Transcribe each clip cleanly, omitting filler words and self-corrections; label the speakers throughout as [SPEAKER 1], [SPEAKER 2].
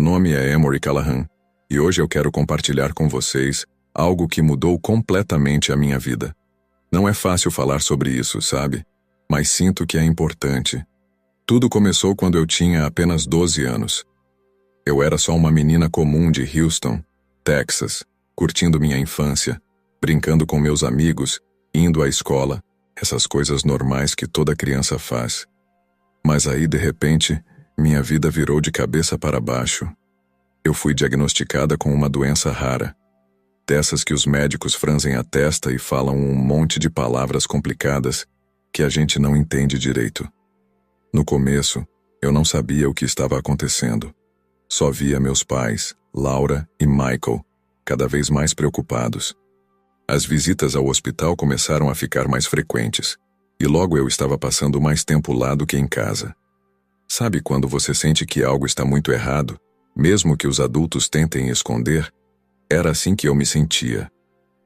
[SPEAKER 1] Meu nome é Emory Callahan e hoje eu quero compartilhar com vocês algo que mudou completamente a minha vida. Não é fácil falar sobre isso, sabe? Mas sinto que é importante. Tudo começou quando eu tinha apenas 12 anos. Eu era só uma menina comum de Houston, Texas, curtindo minha infância, brincando com meus amigos, indo à escola, essas coisas normais que toda criança faz. Mas aí, de repente, minha vida virou de cabeça para baixo. Eu fui diagnosticada com uma doença rara, dessas que os médicos franzem a testa e falam um monte de palavras complicadas que a gente não entende direito. No começo, eu não sabia o que estava acontecendo. Só via meus pais, Laura e Michael, cada vez mais preocupados. As visitas ao hospital começaram a ficar mais frequentes, e logo eu estava passando mais tempo lá do que em casa. Sabe quando você sente que algo está muito errado, mesmo que os adultos tentem esconder? Era assim que eu me sentia.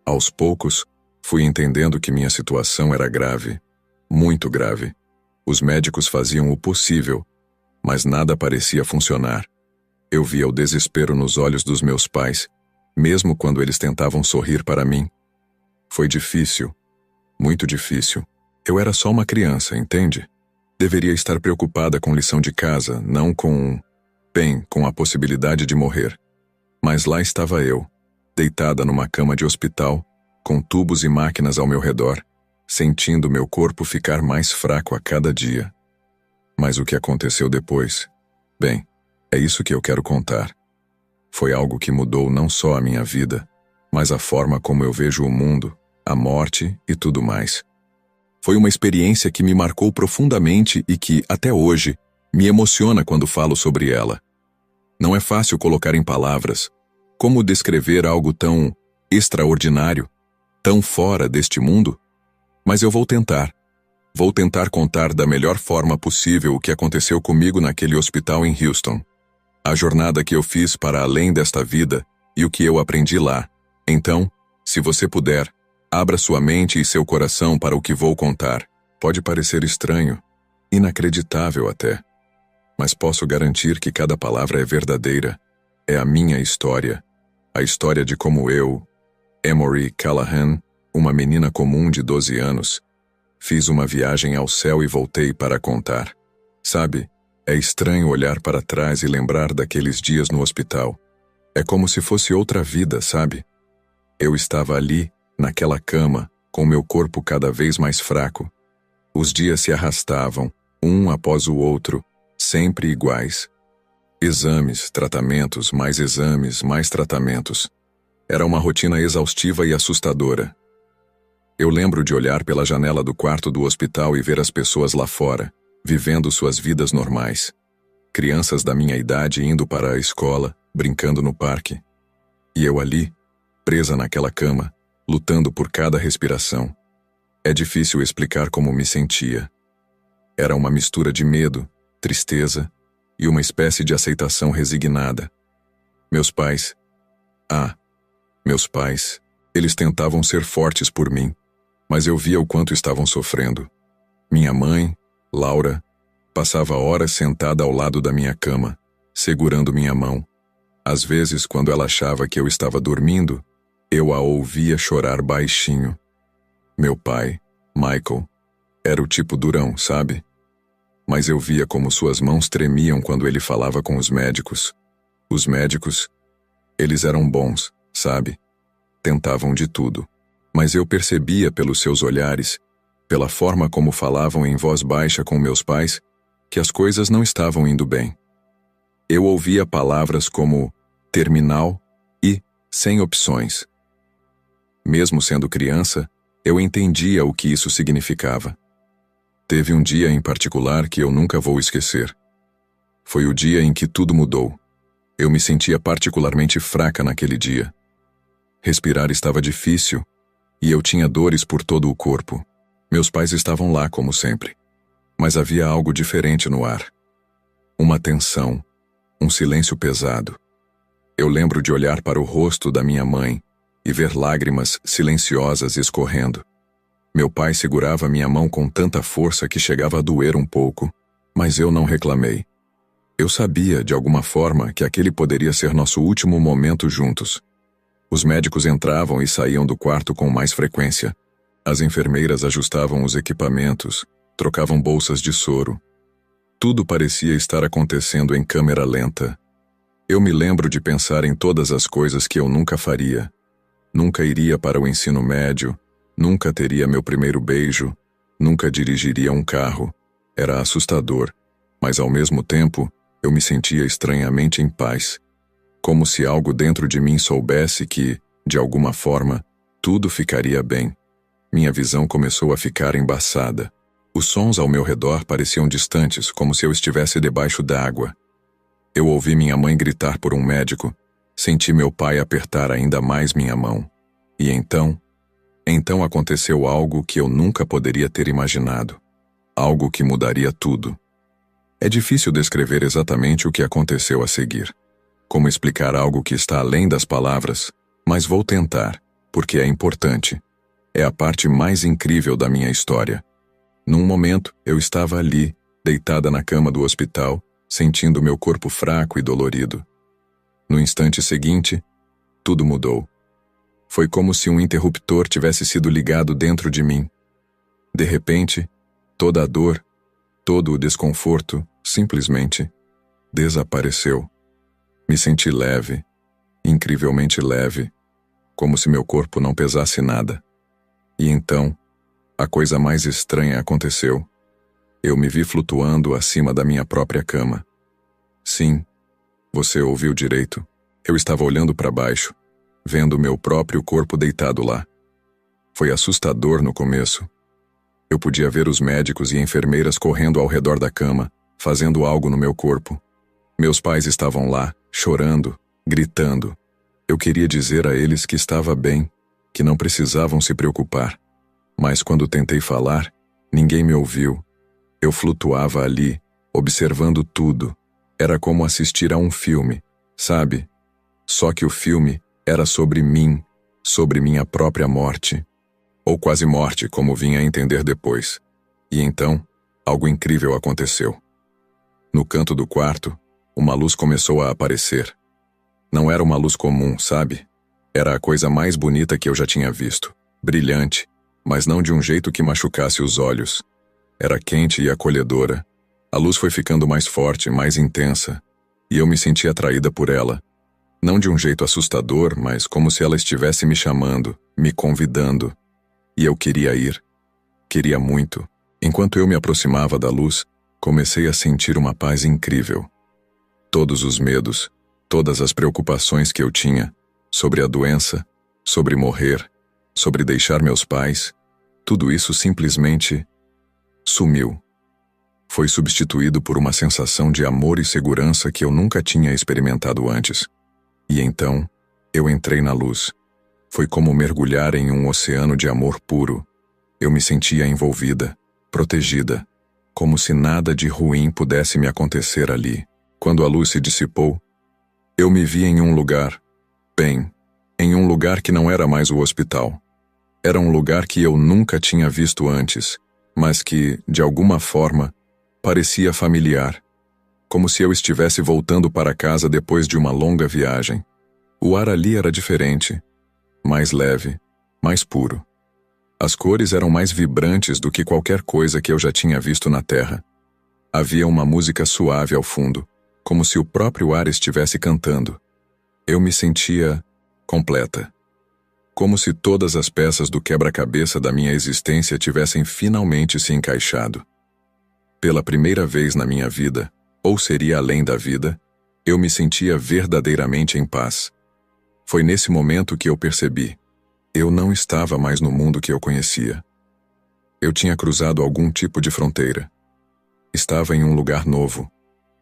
[SPEAKER 1] Aos poucos, fui entendendo que minha situação era grave, muito grave. Os médicos faziam o possível, mas nada parecia funcionar. Eu via o desespero nos olhos dos meus pais, mesmo quando eles tentavam sorrir para mim. Foi difícil, muito difícil. Eu era só uma criança, entende? Deveria estar preocupada com lição de casa, não com a possibilidade de morrer. Mas lá estava eu, deitada numa cama de hospital, com tubos e máquinas ao meu redor, sentindo meu corpo ficar mais fraco a cada dia. Mas o que aconteceu depois? Bem, é isso que eu quero contar. Foi algo que mudou não só a minha vida, mas a forma como eu vejo o mundo, a morte e tudo mais. Foi uma experiência que me marcou profundamente e que, até hoje, me emociona quando falo sobre ela. Não é fácil colocar em palavras como descrever algo tão extraordinário, tão fora deste mundo, mas eu vou tentar. Vou tentar contar da melhor forma possível o que aconteceu comigo naquele hospital em Houston. A jornada que eu fiz para além desta vida e o que eu aprendi lá. Então, se você puder, abra sua mente e seu coração para o que vou contar. Pode parecer estranho, inacreditável até. Mas posso garantir que cada palavra é verdadeira. É a minha história. A história de como eu, Emory Callahan, uma menina comum de 12 anos, fiz uma viagem ao céu e voltei para contar. Sabe, é estranho olhar para trás e lembrar daqueles dias no hospital. É como se fosse outra vida, sabe? Eu estava ali, naquela cama, com meu corpo cada vez mais fraco. Os dias se arrastavam, um após o outro, sempre iguais. Exames, tratamentos, mais tratamentos. Era uma rotina exaustiva e assustadora. Eu lembro de olhar pela janela do quarto do hospital e ver as pessoas lá fora, vivendo suas vidas normais. Crianças da minha idade indo para a escola, brincando no parque. E eu ali, presa naquela cama, lutando por cada respiração. É difícil explicar como me sentia. Era uma mistura de medo, tristeza e uma espécie de aceitação resignada. Meus pais, eles tentavam ser fortes por mim, mas eu via o quanto estavam sofrendo. Minha mãe, Laura, passava horas sentada ao lado da minha cama, segurando minha mão. Às vezes, quando ela achava que eu estava dormindo, eu a ouvia chorar baixinho. Meu pai, Michael, era o tipo durão, sabe? Mas eu via como suas mãos tremiam quando ele falava com os médicos. Os médicos, eles eram bons, sabe? Tentavam de tudo. Mas eu percebia pelos seus olhares, pela forma como falavam em voz baixa com meus pais, que as coisas não estavam indo bem. Eu ouvia palavras como terminal e sem opções. Mesmo sendo criança, eu entendia o que isso significava. Teve um dia em particular que eu nunca vou esquecer. Foi o dia em que tudo mudou. Eu me sentia particularmente fraca naquele dia. Respirar estava difícil e eu tinha dores por todo o corpo. Meus pais estavam lá, como sempre. Mas havia algo diferente no ar. Uma tensão, um silêncio pesado. Eu lembro de olhar para o rosto da minha mãe e ver lágrimas silenciosas escorrendo. Meu pai segurava minha mão com tanta força que chegava a doer um pouco, mas eu não reclamei. Eu sabia, de alguma forma, que aquele poderia ser nosso último momento juntos. Os médicos entravam e saíam do quarto com mais frequência. As enfermeiras ajustavam os equipamentos, trocavam bolsas de soro. Tudo parecia estar acontecendo em câmera lenta. Eu me lembro de pensar em todas as coisas que eu nunca faria. Nunca iria para o ensino médio, nunca teria meu primeiro beijo, nunca dirigiria um carro. Era assustador, mas ao mesmo tempo, eu me sentia estranhamente em paz. Como se algo dentro de mim soubesse que, de alguma forma, tudo ficaria bem. Minha visão começou a ficar embaçada. Os sons ao meu redor pareciam distantes, como se eu estivesse debaixo d'água. Eu ouvi minha mãe gritar por um médico, senti meu pai apertar ainda mais minha mão. E então aconteceu algo que eu nunca poderia ter imaginado. Algo que mudaria tudo. É difícil descrever exatamente o que aconteceu a seguir. Como explicar algo que está além das palavras, mas vou tentar, porque é importante. É a parte mais incrível da minha história. Num momento, eu estava ali, deitada na cama do hospital, sentindo meu corpo fraco e dolorido. No instante seguinte, tudo mudou. Foi como se um interruptor tivesse sido ligado dentro de mim. De repente, toda a dor, todo o desconforto, simplesmente desapareceu. Me senti leve, incrivelmente leve, como se meu corpo não pesasse nada. E então, a coisa mais estranha aconteceu. Eu me vi flutuando acima da minha própria cama. Sim, você ouviu direito. Eu estava olhando para baixo, vendo meu próprio corpo deitado lá. Foi assustador no começo. Eu podia ver os médicos e enfermeiras correndo ao redor da cama, fazendo algo no meu corpo. Meus pais estavam lá, chorando, gritando. Eu queria dizer a eles que estava bem, que não precisavam se preocupar. Mas quando tentei falar, ninguém me ouviu. Eu flutuava ali, observando tudo. Era como assistir a um filme, sabe? Só que o filme era sobre mim, sobre minha própria morte. Ou quase morte, como vim a entender depois. E então, algo incrível aconteceu. No canto do quarto, uma luz começou a aparecer. Não era uma luz comum, sabe? Era a coisa mais bonita que eu já tinha visto. Brilhante, mas não de um jeito que machucasse os olhos. Era quente e acolhedora. A luz foi ficando mais forte, mais intensa, e eu me senti atraída por ela. Não de um jeito assustador, mas como se ela estivesse me chamando, me convidando. E eu queria ir. Queria muito. Enquanto eu me aproximava da luz, comecei a sentir uma paz incrível. Todos os medos, todas as preocupações que eu tinha, sobre a doença, sobre morrer, sobre deixar meus pais, tudo isso simplesmente sumiu. Foi substituído por uma sensação de amor e segurança que eu nunca tinha experimentado antes. E então, eu entrei na luz. Foi como mergulhar em um oceano de amor puro. Eu me sentia envolvida, protegida, como se nada de ruim pudesse me acontecer ali. Quando a luz se dissipou, eu me vi em um lugar, bem, em um lugar que não era mais o hospital. Era um lugar que eu nunca tinha visto antes, mas que, de alguma forma, parecia familiar, como se eu estivesse voltando para casa depois de uma longa viagem. O ar ali era diferente, mais leve, mais puro. As cores eram mais vibrantes do que qualquer coisa que eu já tinha visto na Terra. Havia uma música suave ao fundo, como se o próprio ar estivesse cantando. Eu me sentia completa. Como se todas as peças do quebra-cabeça da minha existência tivessem finalmente se encaixado. Pela primeira vez na minha vida, ou seria além da vida, eu me sentia verdadeiramente em paz. Foi nesse momento que eu percebi. Eu não estava mais no mundo que eu conhecia. Eu tinha cruzado algum tipo de fronteira. Estava em um lugar novo,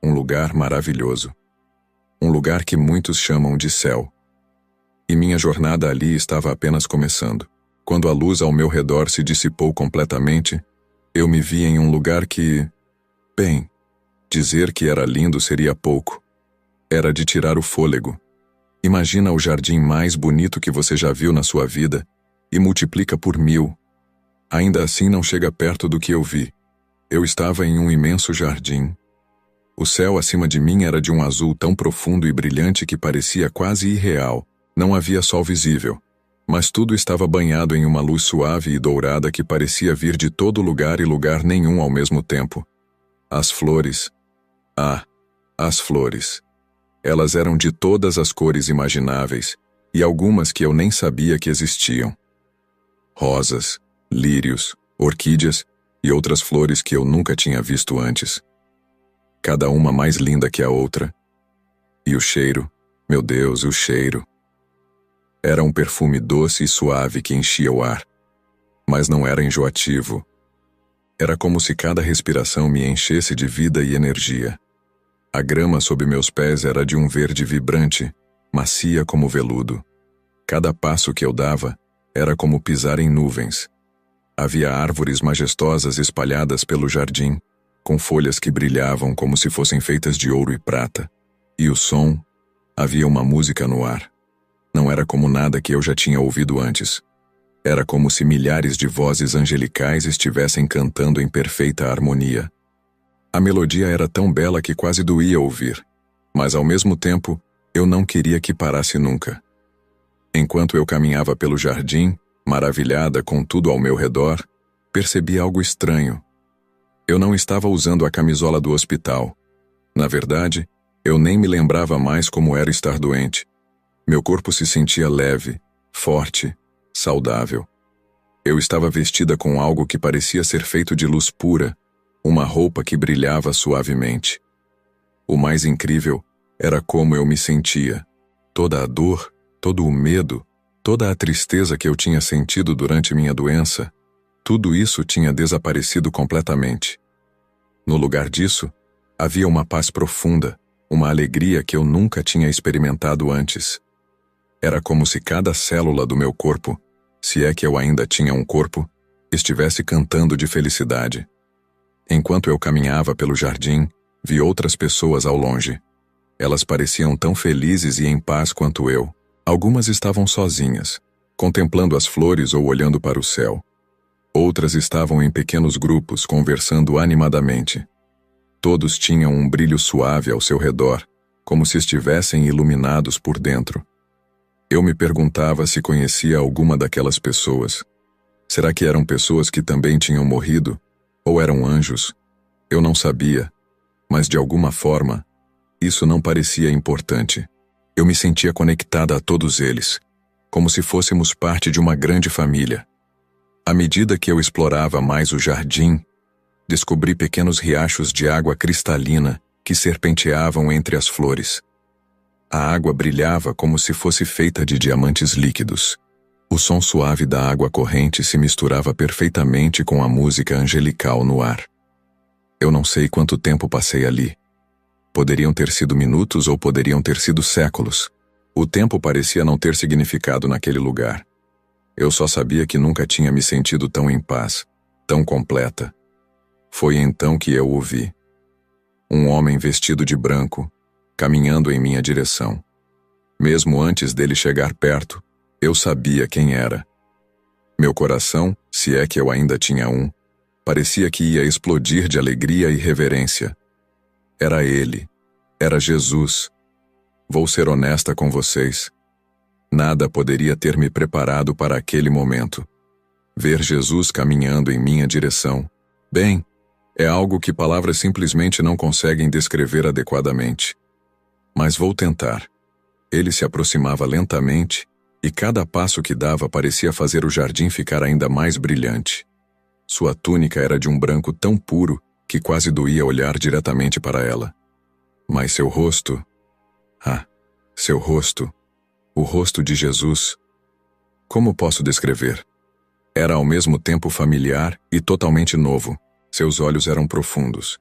[SPEAKER 1] um lugar maravilhoso. Um lugar que muitos chamam de céu. E minha jornada ali estava apenas começando. Quando a luz ao meu redor se dissipou completamente, eu me vi em um lugar que, bem, dizer que era lindo seria pouco. Era de tirar o fôlego. Imagina o jardim mais bonito que você já viu na sua vida e multiplica por 1000. Ainda assim não chega perto do que eu vi. Eu estava em um imenso jardim. O céu acima de mim era de um azul tão profundo e brilhante que parecia quase irreal. Não havia sol visível, mas tudo estava banhado em uma luz suave e dourada que parecia vir de todo lugar e lugar nenhum ao mesmo tempo. As flores. Ah, as flores. Elas eram de todas as cores imagináveis, e algumas que eu nem sabia que existiam. Rosas, lírios, orquídeas e outras flores que eu nunca tinha visto antes. Cada uma mais linda que a outra. E o cheiro, meu Deus, o cheiro. Era um perfume doce e suave que enchia o ar. Mas não era enjoativo. Era como se cada respiração me enchesse de vida e energia. A grama sob meus pés era de um verde vibrante, macia como veludo. Cada passo que eu dava era como pisar em nuvens. Havia árvores majestosas espalhadas pelo jardim, com folhas que brilhavam como se fossem feitas de ouro e prata. E o som, havia uma música no ar. Não era como nada que eu já tinha ouvido antes. Era como se milhares de vozes angelicais estivessem cantando em perfeita harmonia. A melodia era tão bela que quase doía ouvir, mas ao mesmo tempo, eu não queria que parasse nunca. Enquanto eu caminhava pelo jardim, maravilhada com tudo ao meu redor, percebi algo estranho. Eu não estava usando a camisola do hospital. Na verdade, eu nem me lembrava mais como era estar doente. Meu corpo se sentia leve, forte, saudável. Eu estava vestida com algo que parecia ser feito de luz pura, uma roupa que brilhava suavemente. O mais incrível era como eu me sentia. Toda a dor, todo o medo, toda a tristeza que eu tinha sentido durante minha doença, tudo isso tinha desaparecido completamente. No lugar disso, havia uma paz profunda, uma alegria que eu nunca tinha experimentado antes. Era como se cada célula do meu corpo, se é que eu ainda tinha um corpo, estivesse cantando de felicidade. Enquanto eu caminhava pelo jardim, vi outras pessoas ao longe. Elas pareciam tão felizes e em paz quanto eu. Algumas estavam sozinhas, contemplando as flores ou olhando para o céu. Outras estavam em pequenos grupos, conversando animadamente. Todos tinham um brilho suave ao seu redor, como se estivessem iluminados por dentro. Eu me perguntava se conhecia alguma daquelas pessoas. Será que eram pessoas que também tinham morrido? Ou eram anjos? Eu não sabia, mas de alguma forma, isso não parecia importante. Eu me sentia conectada a todos eles, como se fôssemos parte de uma grande família. À medida que eu explorava mais o jardim, descobri pequenos riachos de água cristalina que serpenteavam entre as flores. A água brilhava como se fosse feita de diamantes líquidos. O som suave da água corrente se misturava perfeitamente com a música angelical no ar. Eu não sei quanto tempo passei ali. Poderiam ter sido minutos ou poderiam ter sido séculos. O tempo parecia não ter significado naquele lugar. Eu só sabia que nunca tinha me sentido tão em paz, tão completa. Foi então que eu o vi. Um homem vestido de branco, caminhando em minha direção. Mesmo antes dele chegar perto, eu sabia quem era. Meu coração, se é que eu ainda tinha um, parecia que ia explodir de alegria e reverência. Era ele. Era Jesus. Vou ser honesta com vocês. Nada poderia ter me preparado para aquele momento. Ver Jesus caminhando em minha direção, bem, é algo que palavras simplesmente não conseguem descrever adequadamente. Mas vou tentar. Ele se aproximava lentamente, e cada passo que dava parecia fazer o jardim ficar ainda mais brilhante. Sua túnica era de um branco tão puro que quase doía olhar diretamente para ela. Mas seu rosto... seu rosto... O rosto de Jesus... Como posso descrever? Era ao mesmo tempo familiar e totalmente novo. Seus olhos eram profundos,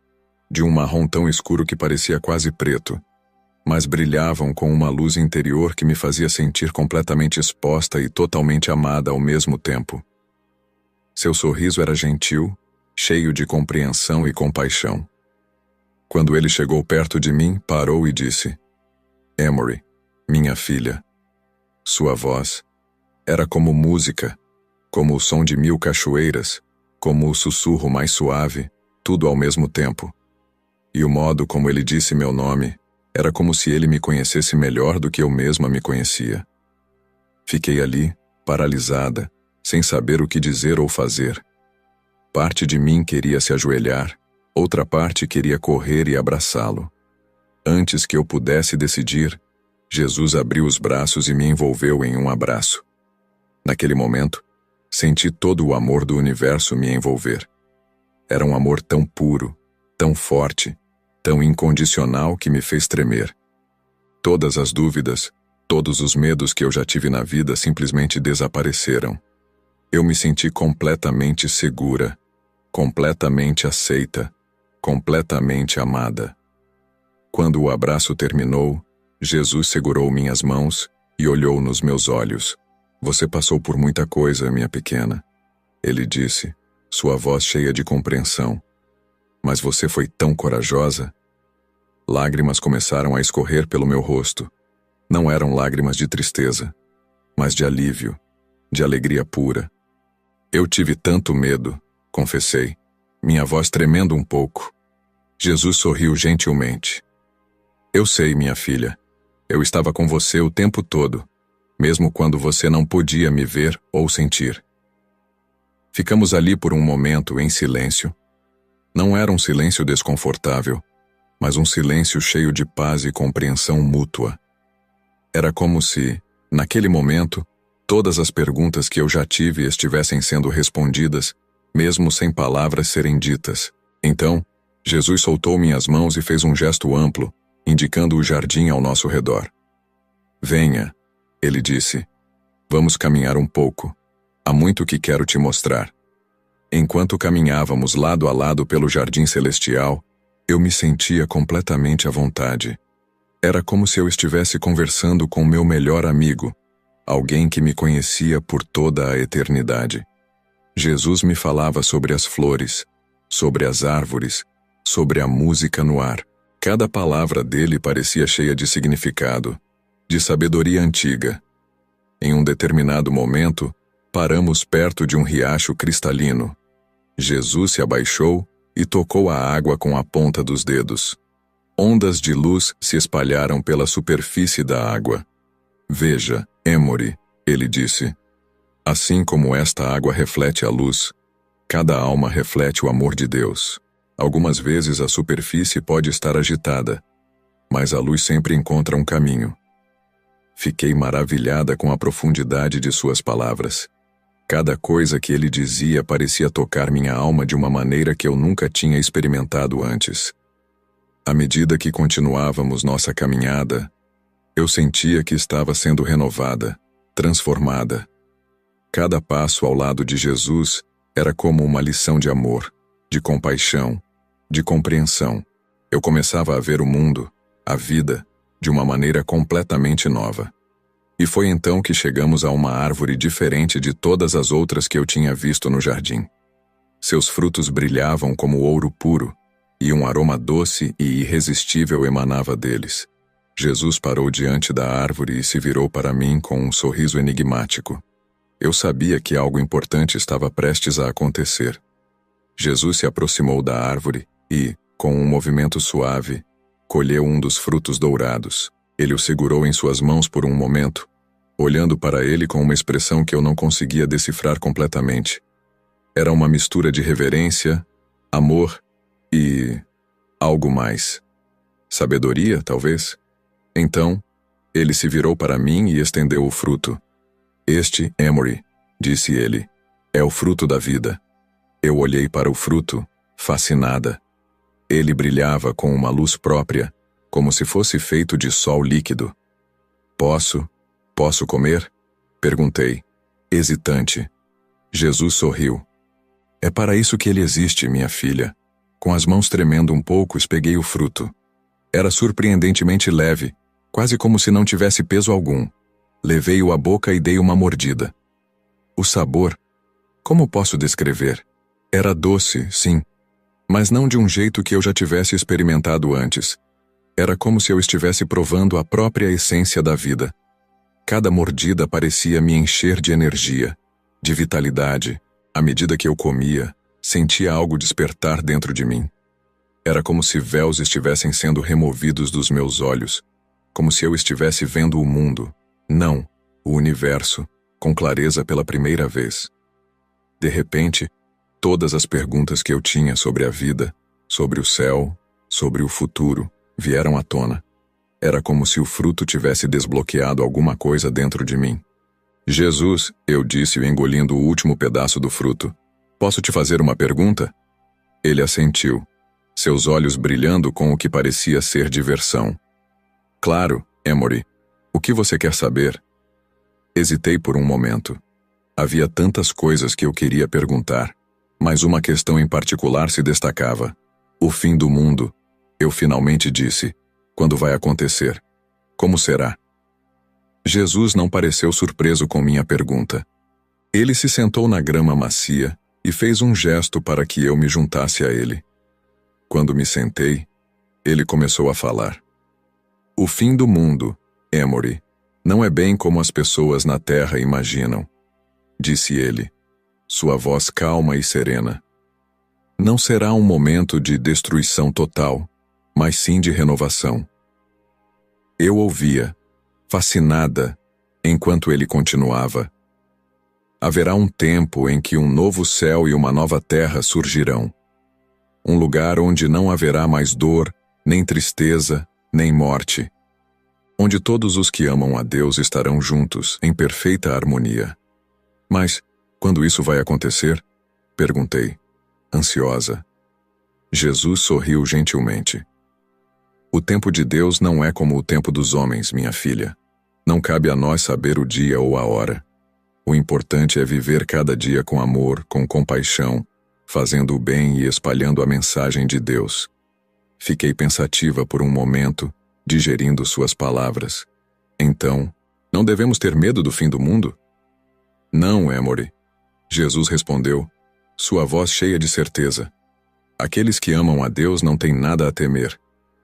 [SPEAKER 1] de um marrom tão escuro que parecia quase preto, mas brilhavam com uma luz interior que me fazia sentir completamente exposta e totalmente amada ao mesmo tempo. Seu sorriso era gentil, cheio de compreensão e compaixão. Quando ele chegou perto de mim, parou e disse: "Emory, minha filha." Sua voz era como música, como o som de 1000 cachoeiras, como o sussurro mais suave, tudo ao mesmo tempo. E o modo como ele disse meu nome era como se ele me conhecesse melhor do que eu mesma me conhecia. Fiquei ali, paralisada, sem saber o que dizer ou fazer. Parte de mim queria se ajoelhar, outra parte queria correr e abraçá-lo. Antes que eu pudesse decidir, Jesus abriu os braços e me envolveu em um abraço. Naquele momento, senti todo o amor do universo me envolver. Era um amor tão puro, tão forte, tão incondicional que me fez tremer. Todas as dúvidas, todos os medos que eu já tive na vida simplesmente desapareceram. Eu me senti completamente segura, completamente aceita, completamente amada. Quando o abraço terminou, Jesus segurou minhas mãos e olhou nos meus olhos. Você passou por muita coisa, minha pequena. Ele disse, sua voz cheia de compreensão. Mas você foi tão corajosa. Lágrimas começaram a escorrer pelo meu rosto. Não eram lágrimas de tristeza, mas de alívio, de alegria pura. Eu tive tanto medo, confessei, minha voz tremendo um pouco. Jesus sorriu gentilmente. Eu sei, minha filha. Eu estava com você o tempo todo, mesmo quando você não podia me ver ou sentir. Ficamos ali por um momento em silêncio. Não era um silêncio desconfortável, mas um silêncio cheio de paz e compreensão mútua. Era como se, naquele momento, todas as perguntas que eu já tive estivessem sendo respondidas, mesmo sem palavras serem ditas. Então, Jesus soltou minhas mãos e fez um gesto amplo, indicando o jardim ao nosso redor. Venha, ele disse. Vamos caminhar um pouco. Há muito que quero te mostrar. Enquanto caminhávamos lado a lado pelo jardim celestial, eu me sentia completamente à vontade. Era como se eu estivesse conversando com meu melhor amigo, alguém que me conhecia por toda a eternidade. Jesus me falava sobre as flores, sobre as árvores, sobre a música no ar. Cada palavra dele parecia cheia de significado, de sabedoria antiga. Em um determinado momento, paramos perto de um riacho cristalino. Jesus se abaixou e tocou a água com a ponta dos dedos. Ondas de luz se espalharam pela superfície da água. Veja, Emory, ele disse. Assim como esta água reflete a luz, cada alma reflete o amor de Deus. Algumas vezes a superfície pode estar agitada, mas a luz sempre encontra um caminho. Fiquei maravilhada com a profundidade de suas palavras. Cada coisa que ele dizia parecia tocar minha alma de uma maneira que eu nunca tinha experimentado antes. À medida que continuávamos nossa caminhada, eu sentia que estava sendo renovada, transformada. Cada passo ao lado de Jesus era como uma lição de amor, de compaixão, de compreensão. Eu começava a ver o mundo, a vida, de uma maneira completamente nova. E foi então que chegamos a uma árvore diferente de todas as outras que eu tinha visto no jardim. Seus frutos brilhavam como ouro puro, e um aroma doce e irresistível emanava deles. Jesus parou diante da árvore e se virou para mim com um sorriso enigmático. Eu sabia que algo importante estava prestes a acontecer. Jesus se aproximou da árvore e, com um movimento suave, colheu um dos frutos dourados. Ele o segurou em suas mãos por um momento, olhando para ele com uma expressão que eu não conseguia decifrar completamente. Era uma mistura de reverência, amor e algo mais. Sabedoria, talvez? Então, ele se virou para mim e estendeu o fruto. Este, Emory, disse ele, é o fruto da vida. Eu olhei para o fruto, fascinada. Ele brilhava com uma luz própria, como se fosse feito de sol líquido. Posso comer? Perguntei, hesitante. Jesus sorriu. É para isso que ele existe, minha filha. Com as mãos tremendo um pouco, espeguei o fruto. Era surpreendentemente leve, quase como se não tivesse peso algum. Levei-o à boca e dei uma mordida. O sabor, como posso descrever? Era doce, sim, mas não de um jeito que eu já tivesse experimentado antes. Era como se eu estivesse provando a própria essência da vida. Cada mordida parecia me encher de energia, de vitalidade. À medida que eu comia, sentia algo despertar dentro de mim. Era como se véus estivessem sendo removidos dos meus olhos, como se eu estivesse vendo o mundo, não, o universo, com clareza pela primeira vez. De repente, todas as perguntas que eu tinha sobre a vida, sobre o céu, sobre o futuro, vieram à tona. Era como se o fruto tivesse desbloqueado alguma coisa dentro de mim. Jesus, eu disse engolindo o último pedaço do fruto, posso te fazer uma pergunta? Ele assentiu, seus olhos brilhando com o que parecia ser diversão. Claro, Emory. O que você quer saber? Hesitei por um momento. Havia tantas coisas que eu queria perguntar, mas uma questão em particular se destacava. O fim do mundo. Eu finalmente disse. Quando vai acontecer? Como será? Jesus não pareceu surpreso com minha pergunta. Ele se sentou na grama macia e fez um gesto para que eu me juntasse a ele. Quando me sentei, ele começou a falar. O fim do mundo, Emory, não é bem como as pessoas na Terra imaginam, disse ele, sua voz calma e serena. Não será um momento de destruição total, mas sim de renovação. Eu ouvia, fascinada, enquanto ele continuava. Haverá um tempo em que um novo céu e uma nova terra surgirão. Um lugar onde não haverá mais dor, nem tristeza, nem morte. Onde todos os que amam a Deus estarão juntos, em perfeita harmonia. Mas, quando isso vai acontecer? Perguntei, ansiosa. Jesus sorriu gentilmente. O tempo de Deus não é como o tempo dos homens, minha filha. Não cabe a nós saber o dia ou a hora. O importante é viver cada dia com amor, com compaixão, fazendo o bem e espalhando a mensagem de Deus. Fiquei pensativa por um momento, digerindo suas palavras. Então, não devemos ter medo do fim do mundo? Não, Emory. Jesus respondeu, sua voz cheia de certeza. Aqueles que amam a Deus não têm nada a temer.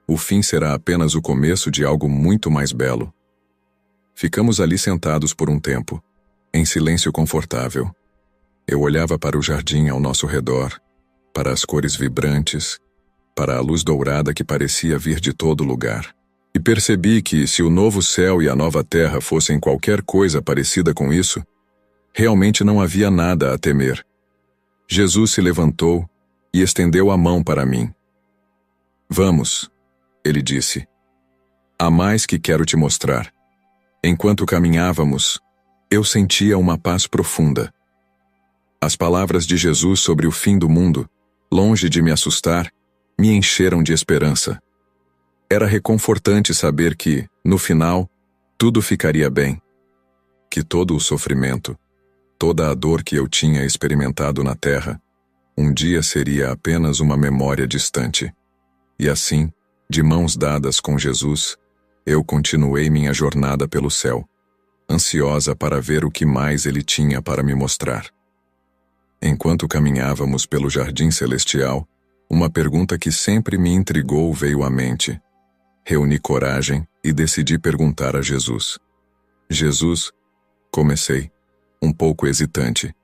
[SPEAKER 1] O fim será apenas o começo de algo muito mais belo. Ficamos ali sentados por um tempo, em silêncio confortável. Eu olhava para o jardim ao nosso redor, para as cores vibrantes, para a luz dourada que parecia vir de todo lugar. E percebi que, se o novo céu e a nova terra fossem qualquer coisa parecida com isso, realmente não havia nada a temer. Jesus se levantou e estendeu a mão para mim. Vamos, ele disse. Há mais que quero te mostrar. Enquanto caminhávamos, eu sentia uma paz profunda. As palavras de Jesus sobre o fim do mundo, longe de me assustar, me encheram de esperança. Era reconfortante saber que, no final, tudo ficaria bem. Que todo o sofrimento, toda a dor que eu tinha experimentado na terra, um dia seria apenas uma memória distante. E assim, de mãos dadas com Jesus, eu continuei minha jornada pelo céu, ansiosa para ver o que mais ele tinha para me mostrar. Enquanto caminhávamos pelo jardim celestial, uma pergunta que sempre me intrigou veio à mente. Reuni coragem e decidi perguntar a Jesus. Jesus, comecei, um pouco hesitante.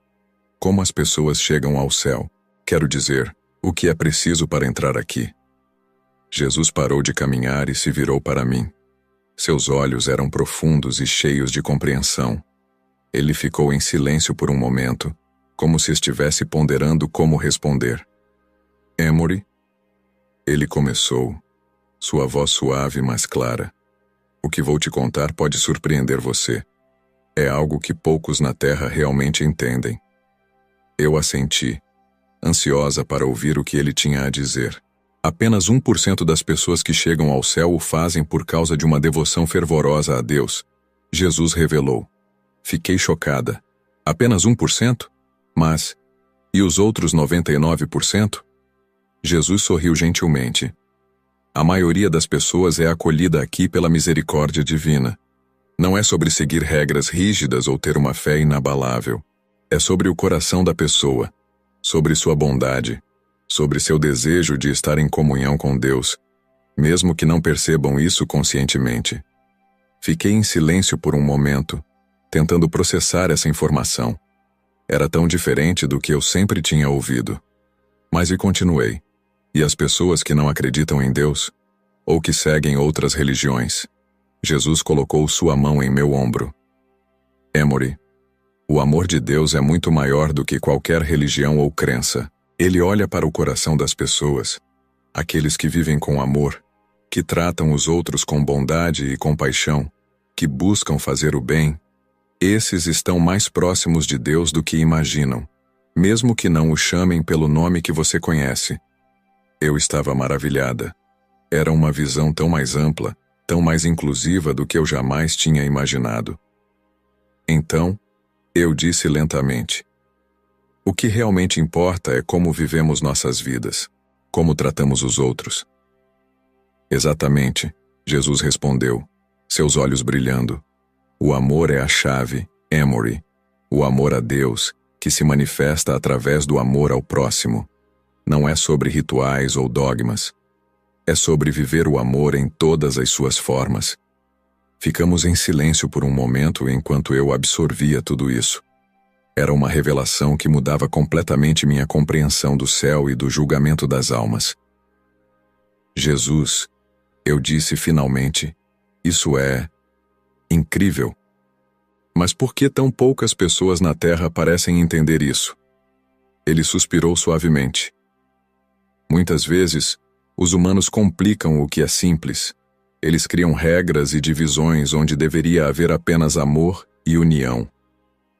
[SPEAKER 1] Como as pessoas chegam ao céu? Quero dizer, o que é preciso para entrar aqui? Jesus parou de caminhar e se virou para mim. Seus olhos eram profundos e cheios de compreensão. Ele ficou em silêncio por um momento, como se estivesse ponderando como responder. Emory? Ele começou, sua voz suave mas clara. O que vou te contar pode surpreender você. É algo que poucos na Terra realmente entendem. Eu assenti, ansiosa para ouvir o que ele tinha a dizer. Apenas 1% das pessoas que chegam ao céu o fazem por causa de uma devoção fervorosa a Deus. Jesus revelou. Fiquei chocada. Apenas 1%? Mas, e os outros 99%? Jesus sorriu gentilmente. A maioria das pessoas é acolhida aqui pela misericórdia divina. Não é sobre seguir regras rígidas ou ter uma fé inabalável. É sobre o coração da pessoa, sobre sua bondade, sobre seu desejo de estar em comunhão com Deus, mesmo que não percebam isso conscientemente. Fiquei em silêncio por um momento, tentando processar essa informação. Era tão diferente do que eu sempre tinha ouvido. Mas e continuei. E as pessoas que não acreditam em Deus, ou que seguem outras religiões? Jesus colocou sua mão em meu ombro. Emory, o amor de Deus é muito maior do que qualquer religião ou crença. Ele olha para o coração das pessoas, aqueles que vivem com amor, que tratam os outros com bondade e compaixão, que buscam fazer o bem. Esses estão mais próximos de Deus do que imaginam, mesmo que não o chamem pelo nome que você conhece. Eu estava maravilhada. Era uma visão tão mais ampla, tão mais inclusiva do que eu jamais tinha imaginado. Então, eu disse lentamente: o que realmente importa é como vivemos nossas vidas, como tratamos os outros. Exatamente, Jesus respondeu, seus olhos brilhando. O amor é a chave, Emory. O amor a Deus, que se manifesta através do amor ao próximo. Não é sobre rituais ou dogmas. É sobre viver o amor em todas as suas formas. Ficamos em silêncio por um momento enquanto eu absorvia tudo isso. Era uma revelação que mudava completamente minha compreensão do céu e do julgamento das almas. Jesus, eu disse finalmente, isso é incrível. Mas por que tão poucas pessoas na Terra parecem entender isso? Ele suspirou suavemente. Muitas vezes, os humanos complicam o que é simples. Eles criam regras e divisões onde deveria haver apenas amor e união.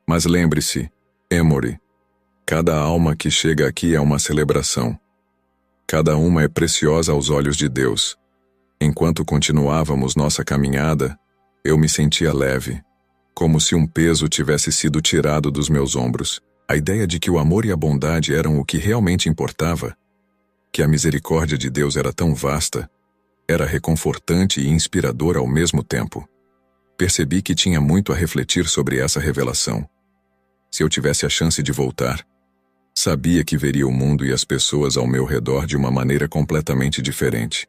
[SPEAKER 1] Mas lembre-se, Emory, cada alma que chega aqui é uma celebração. Cada uma é preciosa aos olhos de Deus. Enquanto continuávamos nossa caminhada, eu me sentia leve, como se um peso tivesse sido tirado dos meus ombros. A ideia de que o amor e a bondade eram o que realmente importava, que a misericórdia de Deus era tão vasta, era reconfortante e inspirador ao mesmo tempo. Percebi que tinha muito a refletir sobre essa revelação. Se eu tivesse a chance de voltar, sabia que veria o mundo e as pessoas ao meu redor de uma maneira completamente diferente.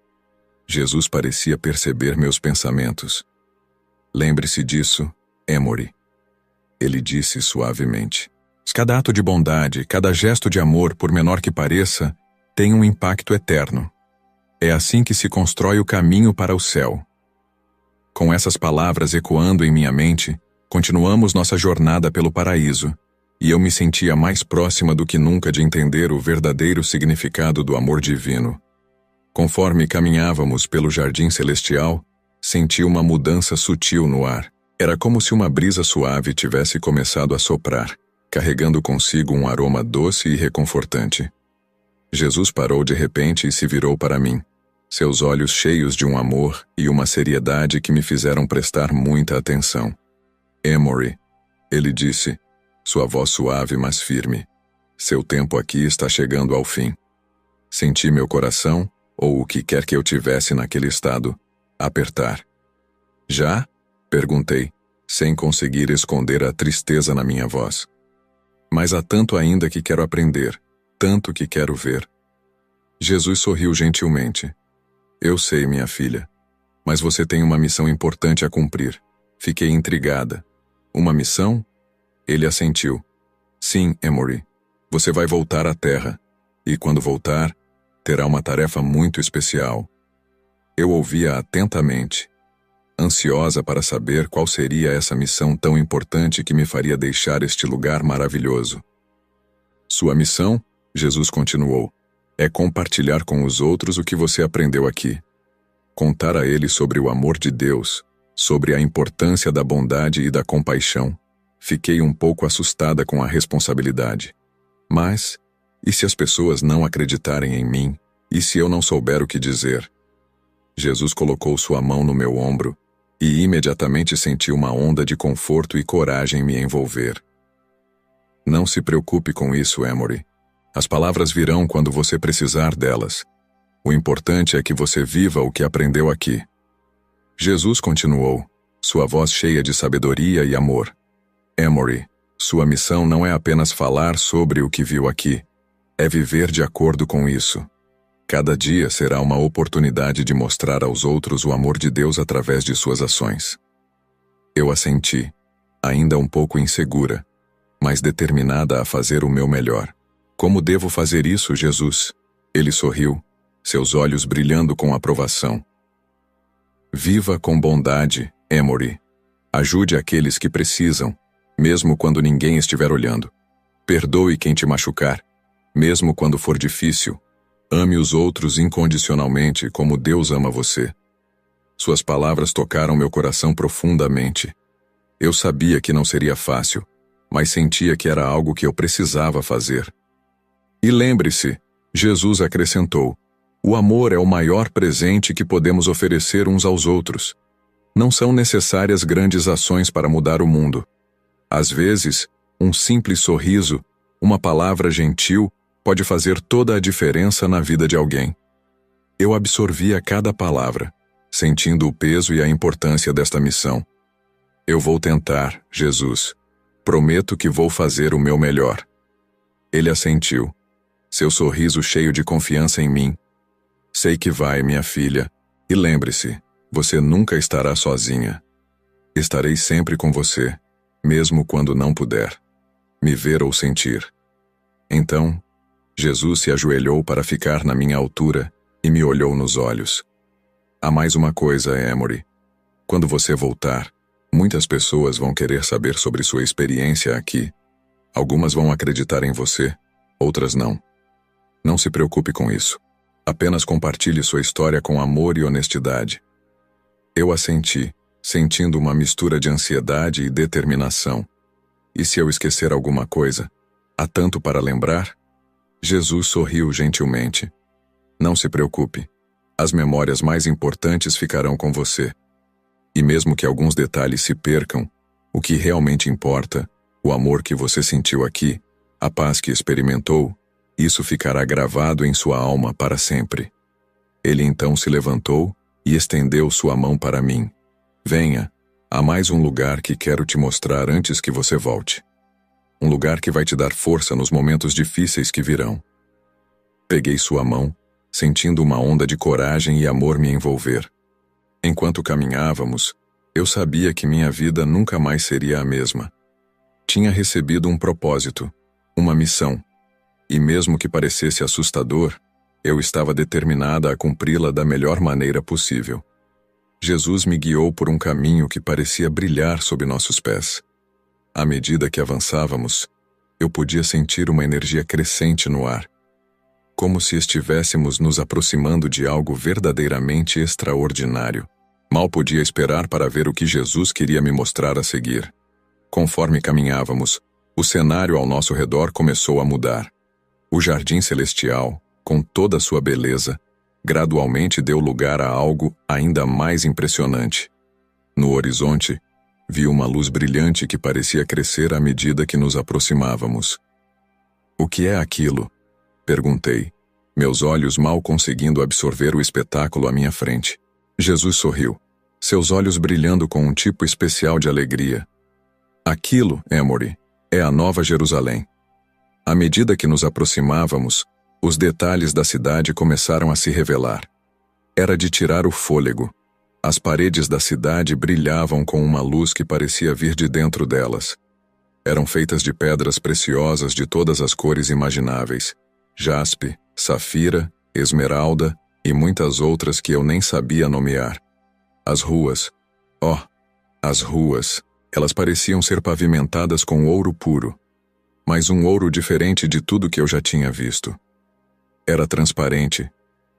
[SPEAKER 1] Jesus parecia perceber meus pensamentos. Lembre-se disso, Emory. Ele disse suavemente. Cada ato de bondade, cada gesto de amor, por menor que pareça, tem um impacto eterno. É assim que se constrói o caminho para o céu. Com essas palavras ecoando em minha mente, continuamos nossa jornada pelo paraíso, e eu me sentia mais próxima do que nunca de entender o verdadeiro significado do amor divino. Conforme caminhávamos pelo jardim celestial, senti uma mudança sutil no ar. Era como se uma brisa suave tivesse começado a soprar, carregando consigo um aroma doce e reconfortante. Jesus parou de repente e se virou para mim, seus olhos cheios de um amor e uma seriedade que me fizeram prestar muita atenção. Emory, ele disse, sua voz suave mas firme. Seu tempo aqui está chegando ao fim. Senti meu coração, ou o que quer que eu tivesse naquele estado, apertar. Já? Perguntei, sem conseguir esconder a tristeza na minha voz. Mas há tanto ainda que quero aprender, tanto que quero ver. Jesus sorriu gentilmente. Eu sei, minha filha, mas você tem uma missão importante a cumprir. Fiquei intrigada. Uma missão? Ele assentiu. Sim, Emory. Você vai voltar à Terra, e quando voltar, terá uma tarefa muito especial. Eu ouvia atentamente, ansiosa para saber qual seria essa missão tão importante que me faria deixar este lugar maravilhoso. Sua missão, Jesus continuou, é compartilhar com os outros o que você aprendeu aqui. Contar a eles sobre o amor de Deus, sobre a importância da bondade e da compaixão. Fiquei um pouco assustada com a responsabilidade. Mas, e se as pessoas não acreditarem em mim? E se eu não souber o que dizer? Jesus colocou sua mão no meu ombro e imediatamente senti uma onda de conforto e coragem me envolver. Não se preocupe com isso, Emory. As palavras virão quando você precisar delas. O importante é que você viva o que aprendeu aqui. Jesus continuou, sua voz cheia de sabedoria e amor. Emory, sua missão não é apenas falar sobre o que viu aqui. É viver de acordo com isso. Cada dia será uma oportunidade de mostrar aos outros o amor de Deus através de suas ações. Eu assenti, ainda um pouco insegura, mas determinada a fazer o meu melhor. Como devo fazer isso, Jesus? Ele sorriu, seus olhos brilhando com aprovação. Viva com bondade, Emory. Ajude aqueles que precisam, mesmo quando ninguém estiver olhando. Perdoe quem te machucar, mesmo quando for difícil. Ame os outros incondicionalmente como Deus ama você. Suas palavras tocaram meu coração profundamente. Eu sabia que não seria fácil, mas sentia que era algo que eu precisava fazer. E lembre-se, Jesus acrescentou, o amor é o maior presente que podemos oferecer uns aos outros. Não são necessárias grandes ações para mudar o mundo. Às vezes, um simples sorriso, uma palavra gentil, pode fazer toda a diferença na vida de alguém. Eu absorvia cada palavra, sentindo o peso e a importância desta missão. Eu vou tentar, Jesus. Prometo que vou fazer o meu melhor. Ele assentiu, seu sorriso cheio de confiança em mim. Sei que vai, minha filha, e lembre-se, você nunca estará sozinha. Estarei sempre com você, mesmo quando não puder me ver ou sentir. Então, Jesus se ajoelhou para ficar na minha altura e me olhou nos olhos. Há mais uma coisa, Emory. Quando você voltar, muitas pessoas vão querer saber sobre sua experiência aqui. Algumas vão acreditar em você, outras não. Não se preocupe com isso. Apenas compartilhe sua história com amor e honestidade. Eu assenti, sentindo uma mistura de ansiedade e determinação. E se eu esquecer alguma coisa, há tanto para lembrar? Jesus sorriu gentilmente. Não se preocupe. As memórias mais importantes ficarão com você. E mesmo que alguns detalhes se percam, o que realmente importa, o amor que você sentiu aqui, a paz que experimentou, isso ficará gravado em sua alma para sempre. Ele então se levantou e estendeu sua mão para mim. Venha, há mais um lugar que quero te mostrar antes que você volte. Um lugar que vai te dar força nos momentos difíceis que virão. Peguei sua mão, sentindo uma onda de coragem e amor me envolver. Enquanto caminhávamos, eu sabia que minha vida nunca mais seria a mesma. Tinha recebido um propósito, uma missão, e mesmo que parecesse assustador, eu estava determinada a cumpri-la da melhor maneira possível. Jesus me guiou por um caminho que parecia brilhar sob nossos pés. À medida que avançávamos, eu podia sentir uma energia crescente no ar, como se estivéssemos nos aproximando de algo verdadeiramente extraordinário. Mal podia esperar para ver o que Jesus queria me mostrar a seguir. Conforme caminhávamos, o cenário ao nosso redor começou a mudar. O jardim celestial, com toda a sua beleza, gradualmente deu lugar a algo ainda mais impressionante. No horizonte, vi uma luz brilhante que parecia crescer à medida que nos aproximávamos. O que é aquilo? Perguntei, meus olhos mal conseguindo absorver o espetáculo à minha frente. Jesus sorriu, seus olhos brilhando com um tipo especial de alegria. Aquilo, Emory, é a Nova Jerusalém. À medida que nos aproximávamos, os detalhes da cidade começaram a se revelar. Era de tirar o fôlego. As paredes da cidade brilhavam com uma luz que parecia vir de dentro delas. Eram feitas de pedras preciosas de todas as cores imagináveis: jaspe, safira, esmeralda e muitas outras que eu nem sabia nomear. As ruas, as ruas, elas pareciam ser pavimentadas com ouro puro, mas um ouro diferente de tudo que eu já tinha visto. Era transparente,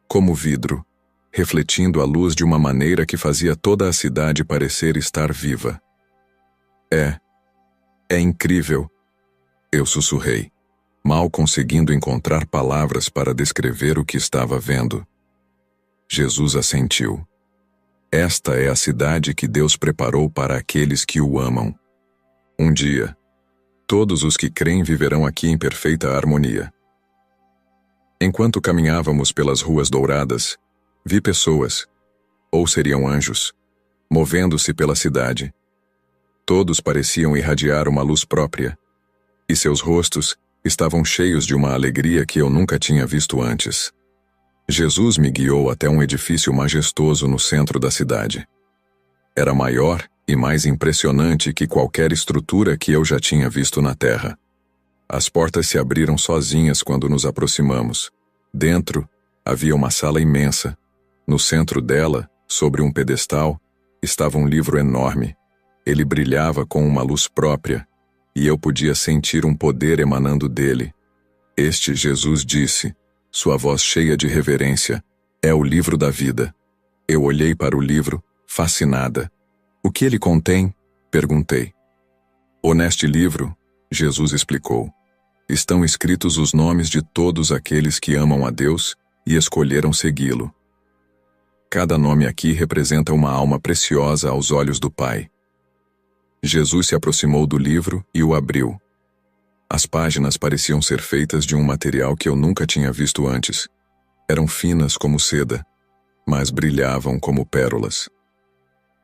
[SPEAKER 1] como vidro, refletindo a luz de uma maneira que fazia toda a cidade parecer estar viva. É incrível, eu sussurrei, mal conseguindo encontrar palavras para descrever o que estava vendo. Jesus assentiu. Esta é a cidade que Deus preparou para aqueles que o amam. Um dia, todos os que creem viverão aqui em perfeita harmonia. Enquanto caminhávamos pelas ruas douradas, vi pessoas, ou seriam anjos, movendo-se pela cidade. Todos pareciam irradiar uma luz própria, e seus rostos estavam cheios de uma alegria que eu nunca tinha visto antes. Jesus me guiou até um edifício majestoso no centro da cidade. Era maior e mais impressionante que qualquer estrutura que eu já tinha visto na terra. As portas se abriram sozinhas quando nos aproximamos. Dentro, Havia uma sala imensa. No centro dela, sobre um pedestal, estava um livro enorme. Ele brilhava com uma luz própria, e eu podia sentir um poder emanando dele. Este Jesus disse, sua voz cheia de reverência, é o livro da vida. Eu olhei para o livro, fascinada. O que ele contém? Perguntei. Neste livro, Jesus explicou, estão escritos os nomes de todos aqueles que amam a Deus e escolheram segui-lo. Cada nome aqui representa uma alma preciosa aos olhos do Pai. Jesus se aproximou do livro e o abriu. As páginas pareciam ser feitas de um material que eu nunca tinha visto antes. Eram finas como seda, mas brilhavam como pérolas.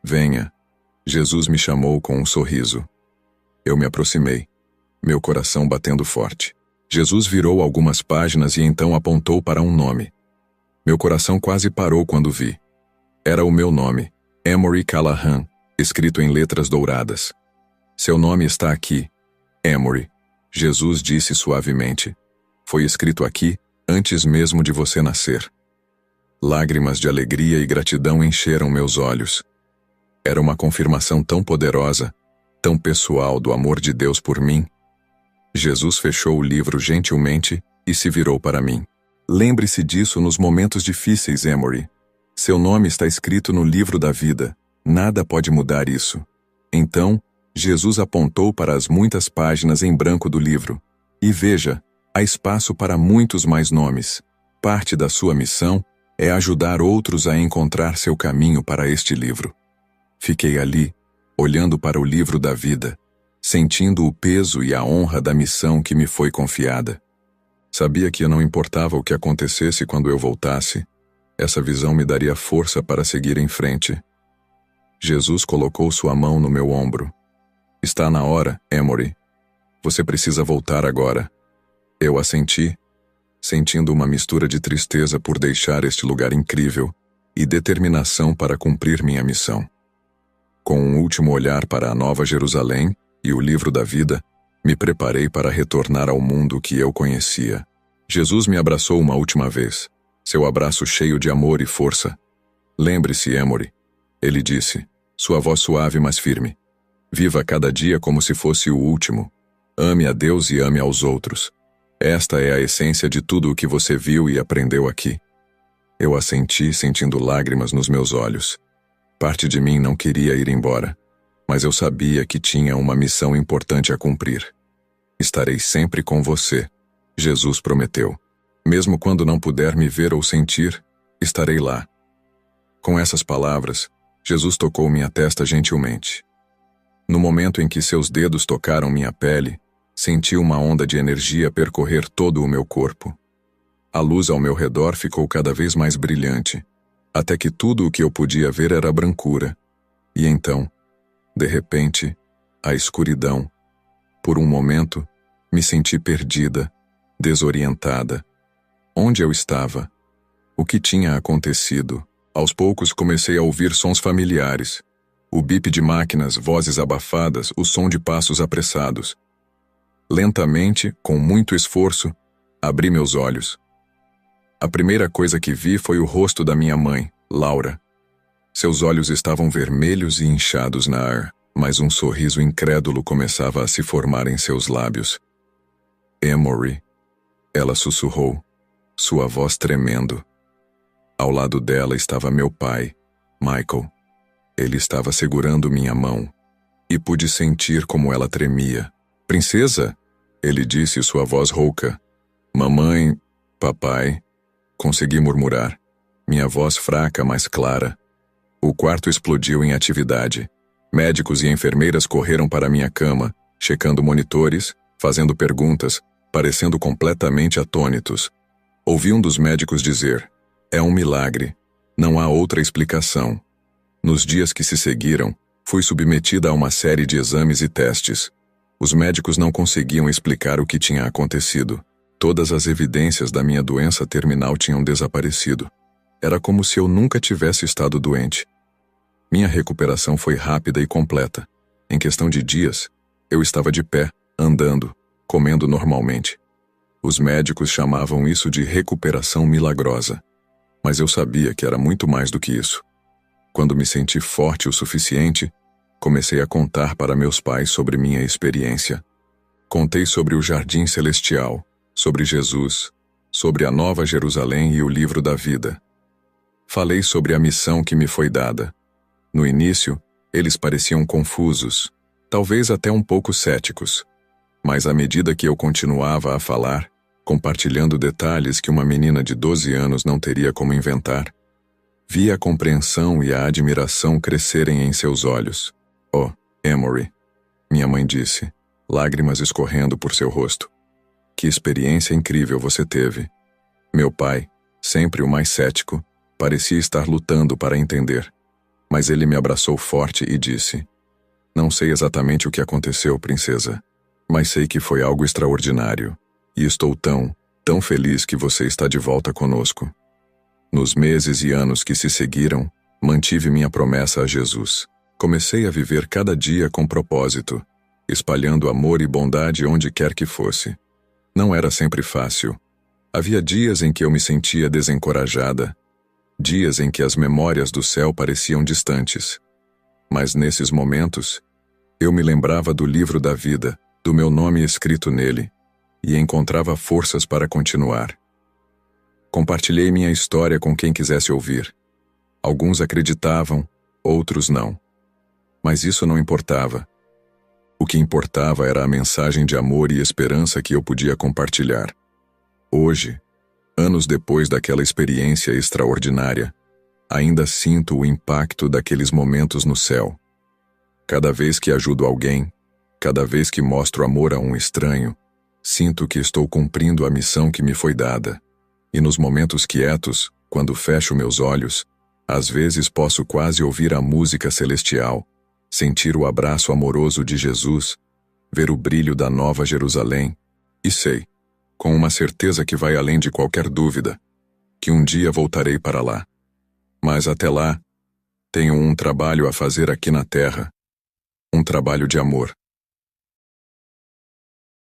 [SPEAKER 1] Venha, Jesus me chamou com um sorriso. Eu me aproximei, meu coração batendo forte. Jesus virou algumas páginas e então apontou para um nome. Meu coração quase parou quando vi. Era o meu nome, Emory Callahan, escrito em letras douradas. Seu nome está aqui, Emory, Jesus disse suavemente. Foi escrito aqui antes mesmo de você nascer. Lágrimas de alegria e gratidão encheram meus olhos. Era uma confirmação tão poderosa, tão pessoal do amor de Deus por mim. Jesus fechou o livro gentilmente e se virou para mim. Lembre-se disso nos momentos difíceis, Emory. Seu nome está escrito no livro da vida. Nada pode mudar isso. Então, Jesus apontou para as muitas páginas em branco do livro. E veja, há espaço para muitos mais nomes. Parte da sua missão é ajudar outros a encontrar seu caminho para este livro. Fiquei ali, olhando para o livro da vida, sentindo o peso e a honra da missão que me foi confiada. Sabia que não importava o que acontecesse quando eu voltasse, essa visão me daria força para seguir em frente. Jesus colocou sua mão no meu ombro. Está na hora, Emory. Você precisa voltar agora. Eu assenti, sentindo uma mistura de tristeza por deixar este lugar incrível e determinação para cumprir minha missão. Com um último olhar para a Nova Jerusalém e o livro da vida, me preparei para retornar ao mundo que eu conhecia. Jesus me abraçou uma última vez, seu abraço cheio de amor e força. Lembre-se, Emory, ele disse, sua voz suave mas firme. Viva cada dia como se fosse o último. Ame a Deus e ame aos outros. Esta é a essência de tudo o que você viu e aprendeu aqui. Eu assenti, sentindo lágrimas nos meus olhos. Parte de mim não queria ir embora, mas eu sabia que tinha uma missão importante a cumprir. Estarei sempre com você, Jesus prometeu. Mesmo quando não puder me ver ou sentir, estarei lá. Com essas palavras, Jesus tocou minha testa gentilmente. No momento em que seus dedos tocaram minha pele, senti uma onda de energia percorrer todo o meu corpo. A luz ao meu redor ficou cada vez mais brilhante, até que tudo o que eu podia ver era brancura. E então, de repente, a escuridão. Por um momento, me senti perdida, desorientada. Onde eu estava? O que tinha acontecido? Aos poucos comecei a ouvir sons familiares. O bip de máquinas, vozes abafadas, o som de passos apressados. Lentamente, com muito esforço, abri meus olhos. A primeira coisa que vi foi o rosto da minha mãe, Laura. Seus olhos estavam vermelhos e inchados na ar, mas um sorriso incrédulo começava a se formar em seus lábios. Emory, ela sussurrou, sua voz tremendo. Ao lado dela estava meu pai, Michael. Ele estava segurando minha mão, e pude sentir como ela tremia. Princesa, ele disse, sua voz rouca. Mamãe, papai, consegui murmurar, minha voz fraca, mas clara. O quarto explodiu em atividade. Médicos e enfermeiras correram para minha cama, checando monitores, fazendo perguntas, parecendo completamente atônitos. Ouvi um dos médicos dizer, é um milagre, não há outra explicação. Nos dias que se seguiram, fui submetida a uma série de exames e testes. Os médicos não conseguiam explicar o que tinha acontecido. Todas as evidências da minha doença terminal tinham desaparecido. Era como se eu nunca tivesse estado doente. Minha recuperação foi rápida e completa. Em questão de dias, eu estava de pé, andando, comendo normalmente. Os médicos chamavam isso de recuperação milagrosa. Mas eu sabia que era muito mais do que isso. Quando me senti forte o suficiente, comecei a contar para meus pais sobre minha experiência. Contei sobre o Jardim Celestial, sobre Jesus, sobre a Nova Jerusalém e o Livro da Vida. Falei sobre a missão que me foi dada. No início, eles pareciam confusos, talvez até um pouco céticos. Mas à medida que eu continuava a falar, compartilhando detalhes que uma menina de 12 anos não teria como inventar, vi a compreensão e a admiração crescerem em seus olhos. Oh, Emory, minha mãe disse, lágrimas escorrendo por seu rosto. Que experiência incrível você teve. Meu pai, sempre o mais cético, parecia estar lutando para entender. Mas ele me abraçou forte e disse: Não sei exatamente o que aconteceu, princesa, mas sei que foi algo extraordinário. E estou tão feliz que você está de volta conosco. Nos meses e anos que se seguiram, mantive minha promessa a Jesus. Comecei a viver cada dia com propósito, espalhando amor e bondade onde quer que fosse. Não era sempre fácil. Havia dias em que eu me sentia desencorajada, dias em que as memórias do céu pareciam distantes. Mas nesses momentos, eu me lembrava do livro da vida, do meu nome escrito nele, e encontrava forças para continuar. Compartilhei minha história com quem quisesse ouvir. Alguns acreditavam, outros não. Mas isso não importava. O que importava era a mensagem de amor e esperança que eu podia compartilhar. Hoje, anos depois daquela experiência extraordinária, ainda sinto o impacto daqueles momentos no céu. Cada vez que ajudo alguém, cada vez que mostro amor a um estranho, sinto que estou cumprindo a missão que me foi dada. E nos momentos quietos, quando fecho meus olhos, às vezes posso quase ouvir a música celestial, sentir o abraço amoroso de Jesus, ver o brilho da Nova Jerusalém, e sei, com uma certeza que vai além de qualquer dúvida, que um dia voltarei para lá. Mas até lá, tenho um trabalho a fazer aqui na terra, um trabalho de amor.